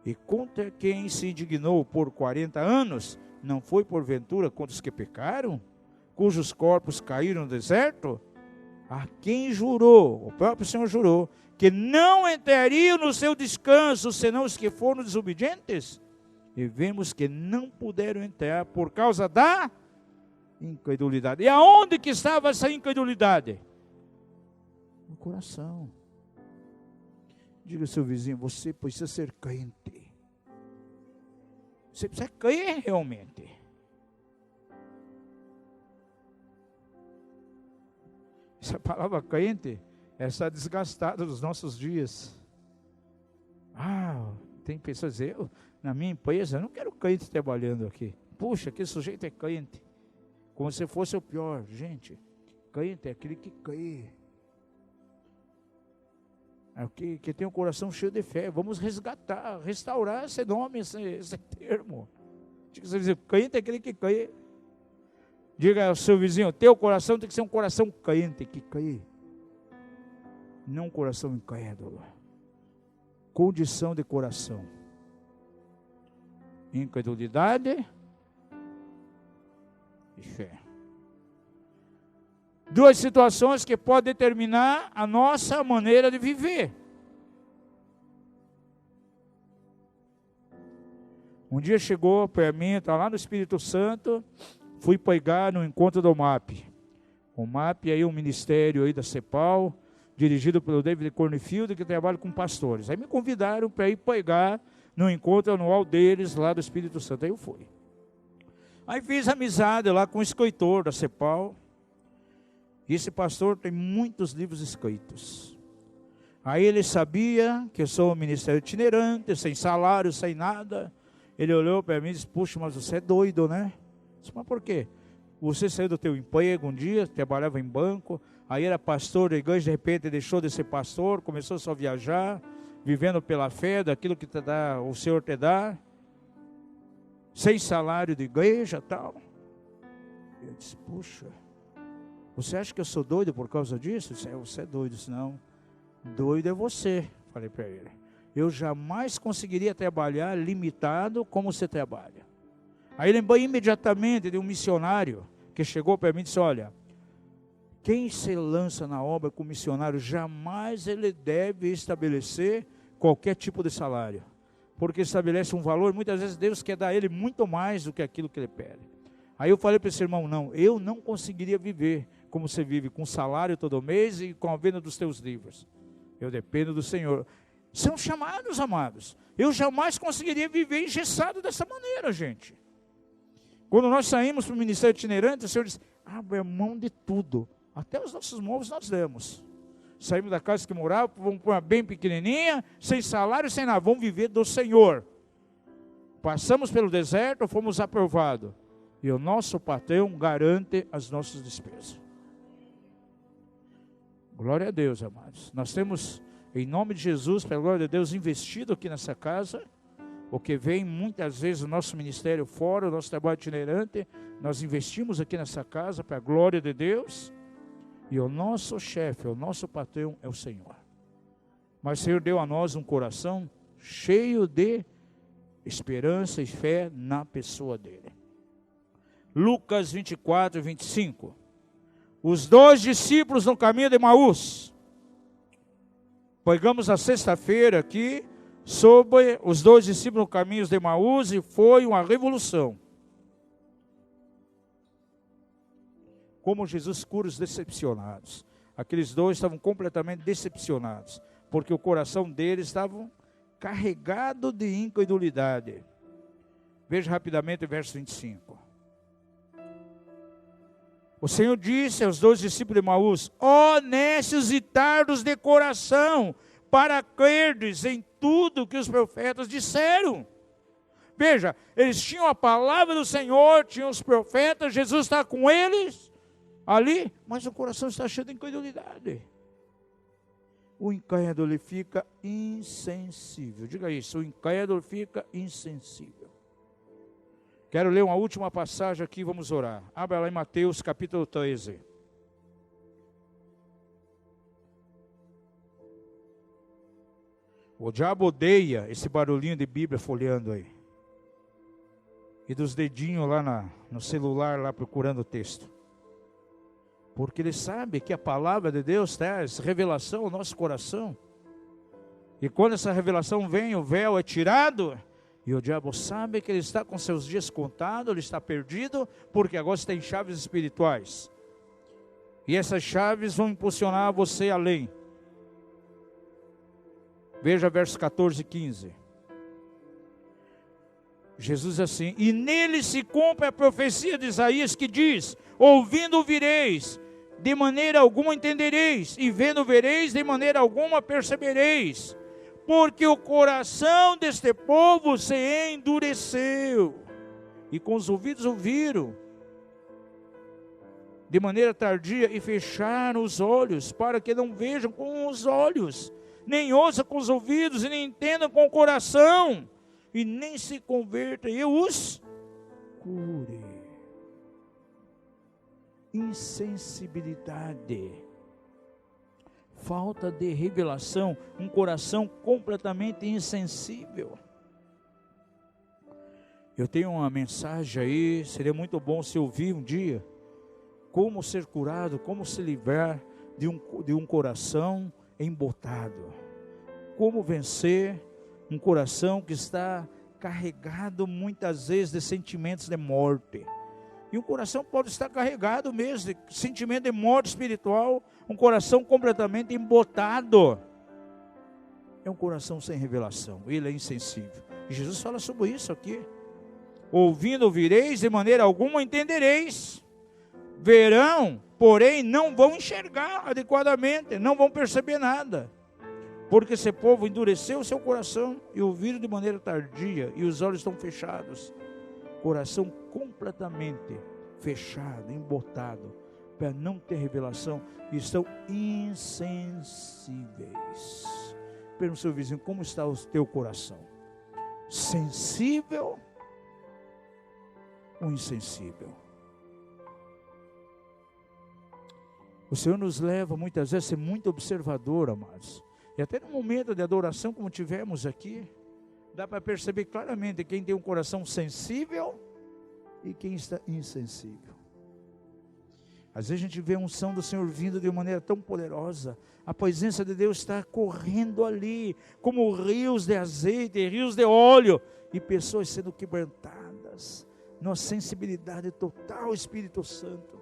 E contra quem se indignou por 40 anos, não foi porventura contra os que pecaram, cujos corpos caíram no deserto? A quem jurou, o próprio Senhor jurou, que não entrariam no seu descanso, senão os que foram desobedientes? E vemos que não puderam entrar por causa da incredulidade. E aonde que estava essa incredulidade? No coração. Diga ao seu vizinho: você precisa ser crente. Você precisa crer realmente. Essa palavra crente está desgastada nos nossos dias. Tem pessoas que dizem: na minha empresa eu não quero crente trabalhando aqui. Puxa, que sujeito é crente. Como se fosse o pior. Gente, crente é aquele que crê. É que tem um coração cheio de fé. Vamos resgatar, restaurar esse nome, esse termo. Crente é aquele que crê. Diga ao seu vizinho: teu coração tem que ser um coração crente, que crê. Não um coração incrédulo. Condição de coração: incredulidade e fé. Duas situações que podem determinar a nossa maneira de viver. Um dia chegou para mim, está lá no Espírito Santo, fui pregar no encontro do MAP. O MAP é aí um ministério aí da CEPAL, dirigido pelo David Cornfield, que trabalha com pastores. Aí me convidaram para ir pregar no encontro anual deles lá do Espírito Santo. Aí eu fui. Aí fiz amizade lá com o escritor da CEPAL. E esse pastor tem muitos livros escritos. Aí ele sabia que eu sou um ministério itinerante, sem salário, sem nada. Ele olhou para mim e disse, puxa, mas você é doido, né? Eu disse, mas por quê? Você saiu do teu emprego um dia, trabalhava em banco, aí era pastor da igreja, de repente deixou de ser pastor, começou só a viajar, vivendo pela fé daquilo que o Senhor te dá, sem salário de igreja e tal. Eu disse, puxa, você acha que eu sou doido por causa disso? Eu disse, você é doido. Eu disse, não, doido é você, falei para ele. Eu jamais conseguiria trabalhar limitado como você trabalha. Aí lembrei imediatamente de um missionário que chegou para mim e disse, olha, quem se lança na obra como missionário, jamais ele deve estabelecer qualquer tipo de salário. Porque estabelece um valor, muitas vezes Deus quer dar a ele muito mais do que aquilo que ele pede. Aí eu falei para esse irmão, não, eu não conseguiria viver como você vive, com salário todo mês e com a venda dos teus livros. Eu dependo do Senhor. São chamados, amados. Eu jamais conseguiria viver engessado dessa maneira, gente. Quando nós saímos para o ministério itinerante, o Senhor disse, abre mão de tudo. Até os nossos móveis nós demos. Saímos da casa que morava, vamos para uma bem pequenininha, sem salário, sem nada. Vamos viver do Senhor. Passamos pelo deserto, fomos aprovados. E o nosso patrão garante as nossas despesas. Glória a Deus, amados. Nós temos, em nome de Jesus, pela glória de Deus, investido aqui nessa casa. O que vem muitas vezes o nosso ministério fora, o nosso trabalho itinerante, nós investimos aqui nessa casa para a glória de Deus. E o nosso chefe, o nosso patrão é o Senhor. Mas o Senhor deu a nós um coração cheio de esperança e fé na pessoa dele. Lucas 24, 25. Os 2 discípulos no caminho de Emaús. Pegamos a sexta-feira aqui sobre os 2 discípulos no caminho de Emaús e foi uma revolução. Como Jesus cura os decepcionados. Aqueles 2 estavam completamente decepcionados, porque o coração deles estava carregado de incredulidade. Veja rapidamente o verso 25. O Senhor disse aos 2 discípulos de Emaús, ó nécios e tardos de coração, para crerdes em tudo que os profetas disseram. Veja, eles tinham a palavra do Senhor, tinham os profetas, Jesus está com eles ali, mas o coração está cheio de incredulidade. O incrédulo fica insensível. Diga isso, o incrédulo fica insensível. Quero ler uma última passagem aqui, vamos orar. Abra lá em Mateus capítulo 13. O diabo odeia esse barulhinho de Bíblia folheando aí. E dos dedinhos lá no celular, lá procurando o texto. Porque ele sabe que a palavra de Deus traz revelação ao nosso coração. E quando essa revelação vem, o véu é tirado. E o diabo sabe que ele está com seus dias contados, ele está perdido, porque agora você tem chaves espirituais. E essas chaves vão impulsionar você além. Veja versos 14 e 15. Jesus assim, e nele se cumpre a profecia de Isaías que diz, ouvindo ouvireis, de maneira alguma entendereis, e vendo vereis, de maneira alguma percebereis. Porque o coração deste povo se endureceu, e com os ouvidos ouviram, de maneira tardia, e fecharam os olhos, para que não vejam com os olhos, nem ouçam com os ouvidos, e nem entendam com o coração, e nem se convertam, e eu os cure. Insensibilidade. Falta de revelação, um coração completamente insensível. Eu tenho uma mensagem aí, seria muito bom se ouvir um dia, como ser curado, como se livrar de um coração embotado. Como vencer um coração que está carregado muitas vezes de sentimentos de morte. E o coração pode estar carregado mesmo de sentimento de morte espiritual, um coração completamente embotado. É um coração sem revelação, ele é insensível. E Jesus fala sobre isso aqui. Ouvindo ouvireis, de maneira alguma entendereis. Verão, porém não vão enxergar adequadamente, não vão perceber nada. Porque esse povo endureceu o seu coração e ouviram de maneira tardia, e os olhos estão fechados. Coração completamente fechado, embotado, para não ter revelação, e estão insensíveis. Pergunta ao seu vizinho, como está o teu coração? Sensível ou insensível? O Senhor nos leva muitas vezes a ser muito observador, amados. E até no momento de adoração, como tivemos aqui, dá para perceber claramente quem tem um coração sensível e quem está insensível. Às vezes a gente vê a unção do Senhor vindo de maneira tão poderosa, a presença de Deus está correndo ali, como rios de azeite, rios de óleo, e pessoas sendo quebrantadas, numa sensibilidade total ao Espírito Santo.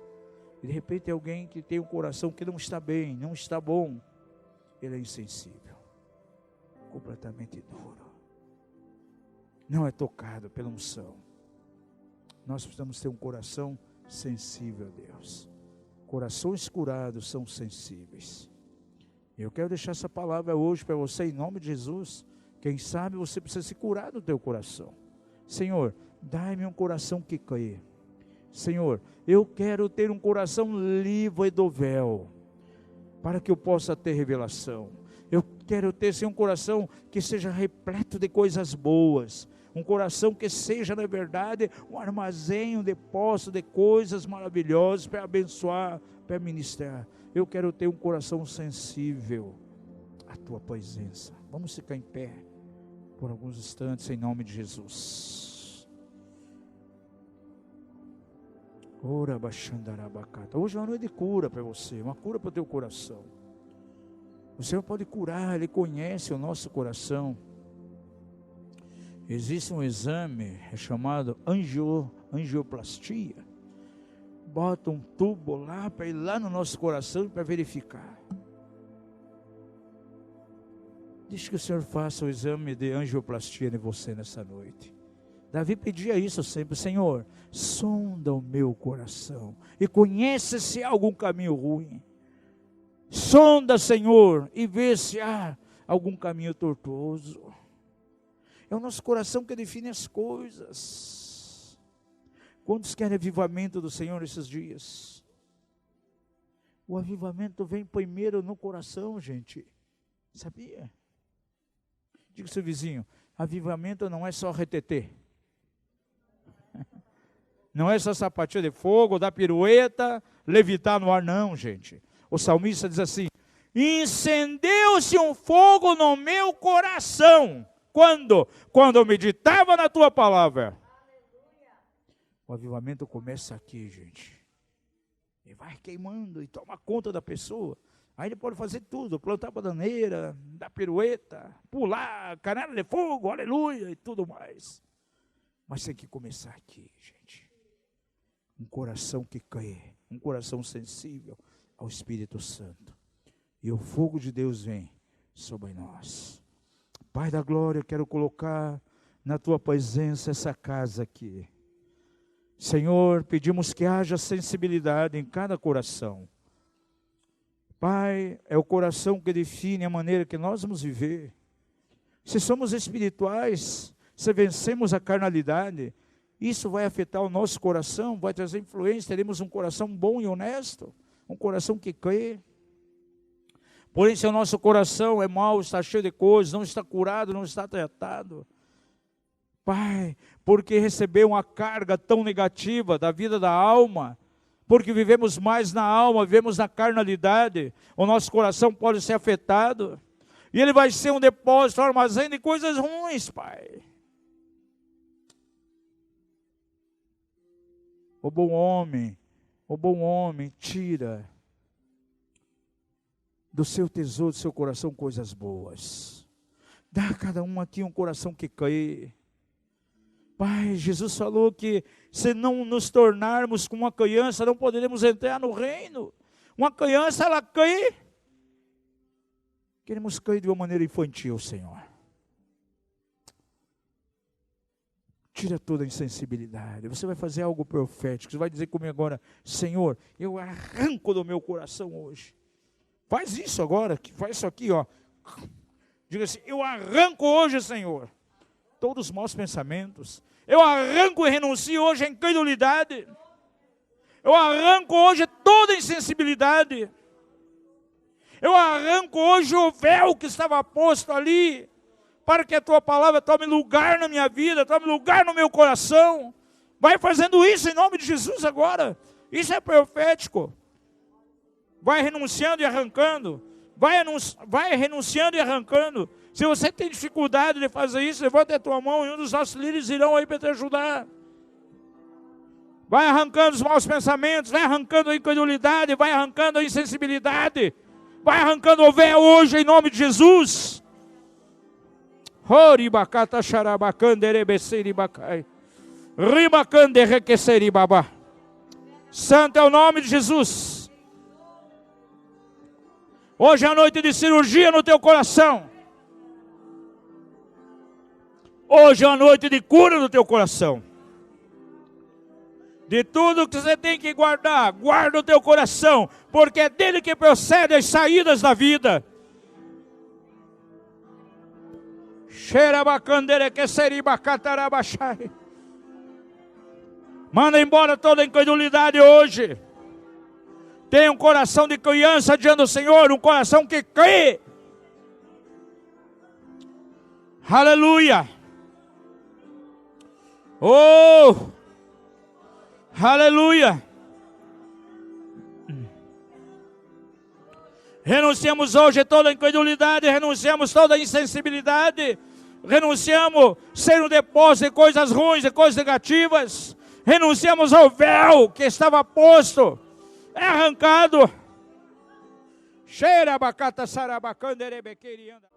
E de repente é alguém que tem um coração que não está bem, não está bom, ele é insensível, completamente duro, não é tocado pela unção. Nós precisamos ter um coração sensível a Deus. Corações curados são sensíveis. Eu quero deixar essa palavra hoje para você em nome de Jesus. Quem sabe você precisa se curar do teu coração. Senhor, dai-me um coração que crê. Senhor, eu quero ter um coração livre do véu, para que eu possa ter revelação. Eu quero ter sim, um coração que seja repleto de coisas boas, um coração que seja, na verdade, um armazém, um depósito de coisas maravilhosas para abençoar, para ministrar. Eu quero ter um coração sensível à tua presença. Vamos ficar em pé por alguns instantes em nome de Jesus. Ora baixandarabacata. Hoje é uma noite de cura para você, uma cura para o teu coração. O Senhor pode curar, Ele conhece o nosso coração. Existe um exame chamado angioplastia. Bota um tubo lá para ir lá no nosso coração para verificar. Diz que o Senhor faça o exame de angioplastia em você nessa noite. Davi pedia isso sempre: Senhor, sonda o meu coração e conhece se há algum caminho ruim. Sonda, Senhor, e vê se há algum caminho tortuoso. É o nosso coração que define as coisas. Quantos querem avivamento do Senhor nesses dias? O avivamento vem primeiro no coração, gente. Sabia? Diga ao seu vizinho, avivamento não é só retetê. Não é só sapatinho de fogo, dar pirueta, levitar no ar, não, gente. O salmista diz assim: incendeu-se um fogo no meu coração. Quando? Quando eu meditava na tua palavra. O avivamento começa aqui, gente. E vai queimando e toma conta da pessoa. Aí ele pode fazer tudo, plantar bananeira, dar pirueta, pular, canela de fogo, aleluia e tudo mais. Mas tem que começar aqui, gente. Um coração que crê, um coração sensível ao Espírito Santo. E o fogo de Deus vem sobre nós. Pai da glória, quero colocar na tua presença essa casa aqui. Senhor, pedimos que haja sensibilidade em cada coração. Pai, é o coração que define a maneira que nós vamos viver. Se somos espirituais, se vencemos a carnalidade, isso vai afetar o nosso coração, vai trazer influência, teremos um coração bom e honesto, um coração que crê. Porém, se o nosso coração é mau, está cheio de coisas, não está curado, não está tratado, Pai, porque recebeu uma carga tão negativa da vida da alma, porque vivemos mais na alma, vivemos na carnalidade, o nosso coração pode ser afetado, e ele vai ser um depósito, um armazém de coisas ruins, Pai. O bom homem tira do seu tesouro, do seu coração, coisas boas. Dá a cada um aqui um coração que crê. Pai, Jesus falou que se não nos tornarmos como uma criança, não poderemos entrar no reino. Uma criança, ela cai. Queremos cair de uma maneira infantil, Senhor. Tira toda a insensibilidade. Você vai fazer algo profético. Você vai dizer comigo agora: Senhor, eu arranco do meu coração hoje. Faz isso agora, faz isso aqui, ó. Diga assim: eu arranco hoje, Senhor, todos os maus pensamentos. Eu arranco e renuncio hoje a incredulidade. Eu arranco hoje toda a insensibilidade. Eu arranco hoje o véu que estava posto ali, para que a tua palavra tome lugar na minha vida, tome lugar no meu coração. Vai fazendo isso em nome de Jesus agora. Isso é profético. Vai renunciando e arrancando. Vai renunciando e arrancando. Se você tem dificuldade de fazer isso, levanta a tua mão e um dos nossos líderes irão aí para te ajudar. Vai arrancando os maus pensamentos, vai arrancando a incredulidade, vai arrancando a insensibilidade. Vai arrancando o véu hoje em nome de Jesus. Santo é o nome de Jesus. Hoje é a noite de cirurgia no teu coração. Hoje é a noite de cura no teu coração. De tudo que você tem que guardar, guarda o teu coração, porque é dele que procede as saídas da vida. Manda embora toda a incredulidade hoje. Tenha um coração de criança diante do Senhor, um coração que crê. Aleluia. Oh, aleluia. Renunciamos hoje toda a incredulidade, renunciamos toda a insensibilidade, renunciamos ser um depósito de coisas ruins, de coisas negativas, renunciamos ao véu que estava posto, é arrancado. Cheira abacata sarabacanda erebequerianda.